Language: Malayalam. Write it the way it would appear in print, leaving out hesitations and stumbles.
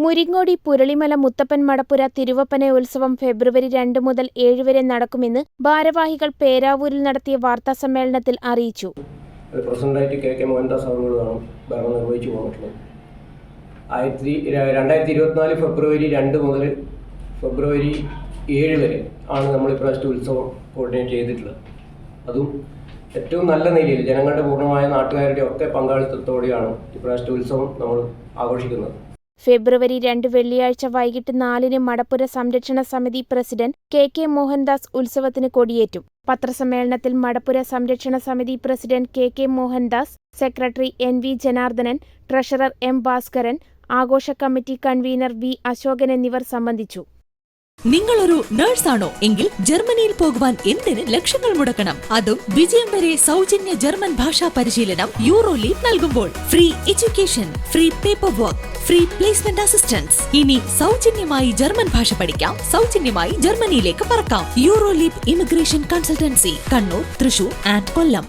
മുരിങ്ങോടി പുരളിമല മുത്തപ്പൻ മടപ്പുര തിരുവപ്പന ഉത്സവം ഫെബ്രുവരി 2 മുതൽ 7 വരെ നടക്കുമെന്ന് ഭാരവാഹികൾ പേരാവൂരിൽ നടത്തിയ വാർത്താസമ്മേളനത്തിൽ അറിയിച്ചു. പ്രസിഡന്റായിട്ട് കെ മോഹൻദാസ് അവറുകളാണ് ഭരണം നിർവഹിച്ചു പോന്നിട്ടുള്ളത്. 2024 ഫെബ്രുവരി 2 മുതൽ ഫെബ്രുവരി 7 വരെ ആണ് നമ്മൾ ഇപ്രാവശ്യത്തെ ഉത്സവം കോർഡിനേറ്റ് ചെയ്തിട്ടുള്ളത്. അതും ഏറ്റവും നല്ല നിലയിൽ ജനങ്ങളുടെ പൂർണ്ണമായ നാട്ടുകാരുടെ ഒക്കെ പങ്കാളിത്തത്തോടെയാണ് ഇപ്രാവശ്യത്തെ ഉത്സവം നമ്മൾ ആഘോഷിക്കുന്നത്. ഫെബ്രുവരി 2 വെള്ളിയാഴ്ച വൈകിട്ട് 4-ന് മടപ്പുര സംരക്ഷണ സമിതി പ്രസിഡന്റ് കെ മോഹൻദാസ് ഉത്സവത്തിന് കൊടിയേറ്റും. പത്രസമ്മേളനത്തിൽ മടപ്പുര സംരക്ഷണ സമിതി president K Mohandas, secretary NV Janardhanan, treasurer M Bhaskaran, ആഘോഷ കമ്മിറ്റി കൺവീനർ V അശോകൻ എന്നിവർ സംബന്ധിച്ചു. നിങ്ങളൊരു നഴ്സാണോ എങ്കിൽ ജർമ്മനിയിൽ പോകുവാൻ എന്തിന് ലക്ഷങ്ങൾ മുടക്കണം? അതും വിജയം വരെ സൗജന്യ ജർമ്മൻ ഭാഷാ പരിശീലനം യൂറോലീപ് നൽകുമ്പോൾ. Free education, free paper work, free placement assistance. ഇനി സൗജന്യമായി ജർമ്മൻ ഭാഷ പഠിക്കാം, സൗജന്യമായി ജർമ്മനിയിലേക്ക് പറക്കാം. Euroleap immigration consultancy, Kannur, Thrissur and Kollam.